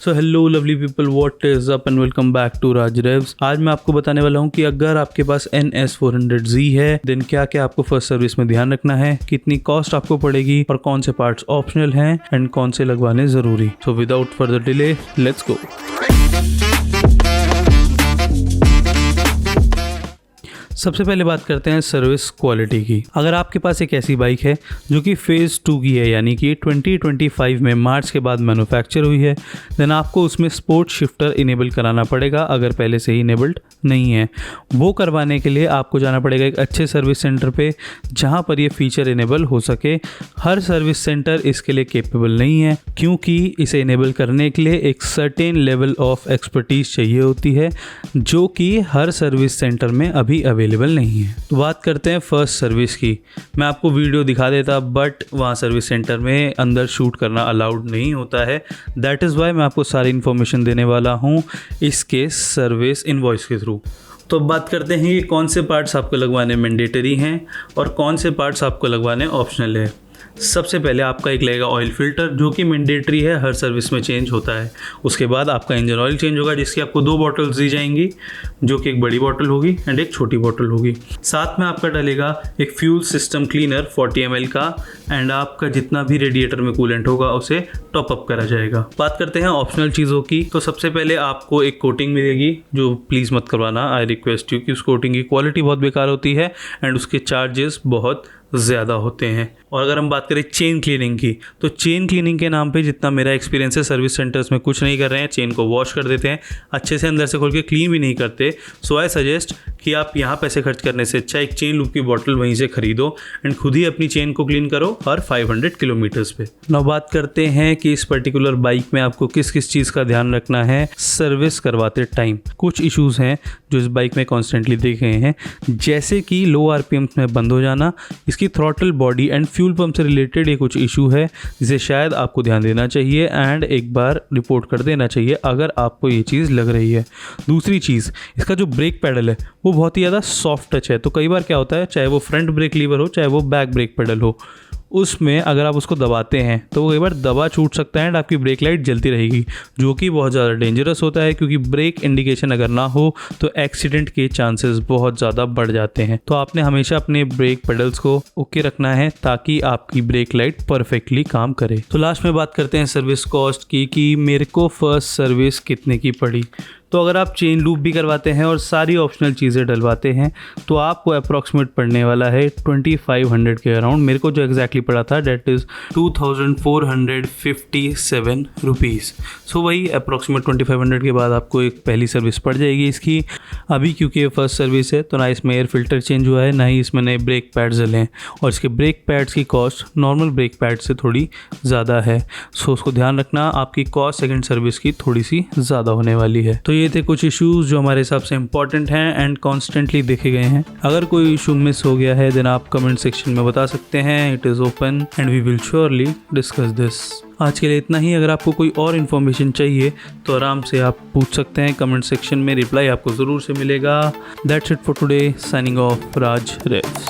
So hello lovely people, what is up and welcome back to Raj Revs. आज मैं आपको बताने वाला हूँ कि अगर आपके पास NS400Z है देन क्या क्या आपको फर्स्ट सर्विस में ध्यान रखना है, कितनी कॉस्ट आपको पड़ेगी और कौन से पार्ट्स ऑप्शनल हैं एंड कौन से लगवाने जरूरी। So without further delay let's go. सबसे पहले बात करते हैं सर्विस क्वालिटी की। अगर आपके पास एक ऐसी बाइक है जो कि फेज़ 2 की है, यानी कि 2025 में मार्च के बाद मैन्युफैक्चर हुई है, देन आपको उसमें स्पोर्ट शिफ्टर इनेबल कराना पड़ेगा अगर पहले से ही इनेबल्ड नहीं है। वो करवाने के लिए आपको जाना पड़ेगा एक अच्छे सर्विस सेंटर पे जहाँ पर ये फीचर इनेबल हो सके। हर सर्विस सेंटर इसके लिए कैपेबल नहीं है क्योंकि इसे इनेबल करने के लिए एक सर्टेन लेवल ऑफ एक्सपर्टीज चाहिए होती है जो कि हर सर्विस सेंटर में अभी अवेलेबल नहीं है। तो बात करते हैं फर्स्ट सर्विस की। मैं आपको वीडियो दिखा देता बट वहाँ सर्विस सेंटर में अंदर शूट करना अलाउड नहीं होता है। दैट इज़ वाई मैं आपको सारी इन्फॉर्मेशन देने वाला हूँ इसके सर्विस इनवॉइस के थ्रू। तो बात करते हैं कि कौन से पार्ट्स आपको लगवाने मैंडेटरी हैं और कौन से पार्ट्स आपको लगवाने ऑप्शनल है। सबसे पहले आपका एक लगेगा ऑयल फिल्टर जो कि मैंडेटरी है, हर सर्विस में चेंज होता है। उसके बाद आपका इंजन ऑयल चेंज होगा जिसकी आपको 2 बॉटल्स दी जाएंगी, जो कि एक बड़ी बॉटल होगी एंड एक छोटी बॉटल होगी। साथ में आपका डलेगा एक फ्यूल सिस्टम क्लीनर 40 ml का एंड आपका जितना भी रेडिएटर में कूलेंट होगा उसे टॉप अप करा जाएगा। बात करते हैं ऑप्शनल चीज़ों की। तो सबसे पहले आपको एक कोटिंग मिलेगी जो प्लीज़ मत करवाना, आई रिक्वेस्ट यू, कि उस कोटिंग की क्वालिटी बहुत बेकार होती है एंड उसके चार्जेस बहुत ज़्यादा होते हैं। और अगर हम बात करें चेन क्लीनिंग की, तो चेन क्लीनिंग के नाम पे जितना मेरा एक्सपीरियंस है सर्विस सेंटर्स में कुछ नहीं कर रहे हैं, चेन को वॉश कर देते हैं, अच्छे से अंदर से खोल के क्लीन भी नहीं करते। सो आई सजेस्ट कि आप यहाँ पैसे खर्च करने से अच्छा एक चेन लूप की बॉटल वहीं से खरीदो एंड खुद ही अपनी चेन को क्लीन करो हर 500 किलोमीटर्स पे। नाउ बात करते हैं कि इस पर्टिकुलर बाइक में आपको किस किस चीज़ का ध्यान रखना है सर्विस करवाते टाइम। कुछ इश्यूज़ हैं जो इस बाइक में कॉन्स्टेंटली देख रहे हैं, जैसे कि लो RPM में बंद हो जाना, इसकी throttle body and fuel pump से रिलेटेड ये कुछ इशू है जिसे शायद आपको ध्यान देना चाहिए एंड एक बार रिपोर्ट कर देना चाहिए अगर आपको ये चीज़ लग रही है। दूसरी चीज़, इसका जो ब्रेक पैडल है वो बहुत ही ज़्यादा सॉफ्ट टच है। तो कई बार क्या होता है, चाहे वो फ्रंट ब्रेक लीवर हो चाहे वो बैक ब्रेक पैडल हो, उसमें अगर आप उसको दबाते हैं तो वो कई बार दबा छूट सकता है एंड आपकी ब्रेक लाइट जलती रहेगी, जो कि बहुत ज़्यादा डेंजरस होता है क्योंकि ब्रेक इंडिकेशन अगर ना हो तो एक्सीडेंट के चांसेस बहुत ज़्यादा बढ़ जाते हैं। तो आपने हमेशा अपने ब्रेक पेडल्स को ओके रखना है ताकि आपकी ब्रेक लाइट परफेक्टली काम करे। तो लास्ट में बात करते हैं सर्विस कॉस्ट की कि मेरे को फर्स्ट सर्विस कितने की पड़ी। तो अगर आप चेन लूप भी करवाते हैं और सारी ऑप्शनल चीज़ें डलवाते हैं तो आपको अप्रॉक्सीमेट पड़ने वाला है 2500 के अराउंड। मेरे को जो एग्जैक्टली पड़ा था डेट इज़ 2457 रुपीज़। सो वही अप्रॉक्सीमेट 2500 के बाद आपको एक पहली सर्विस पड़ जाएगी इसकी। अभी क्योंकि ये फर्स्ट सर्विस है तो ना इसमें एयर फिल्टर चेंज हुआ है, ना ही इसमें नए ब्रेक पैड्स डले हैं और इसके ब्रेक पैड्स की कॉस्ट नॉर्मल ब्रेक पैड से थोड़ी ज़्यादा है। सो उसको ध्यान रखना, आपकी कॉस्ट सेकेंड सर्विस की थोड़ी सी ज़्यादा होने वाली है। तो ये थे कुछ इश्यूज जो हमारे हिसाब से इंपॉर्टेंट हैं एंड कॉन्स्टेंटली देखे गए हैं। अगर कोई इशू मिस हो गया है देन आप कमेंट सेक्शन में बता सकते हैं, it is open and we will surely discuss this. आज के लिए इतना ही। अगर आपको कोई और इन्फॉर्मेशन चाहिए तो आराम से आप पूछ सकते हैं कमेंट सेक्शन में, रिप्लाई आपको ज़रूर से मिलेगा। That's it for today, signing off, Raj रेव्स।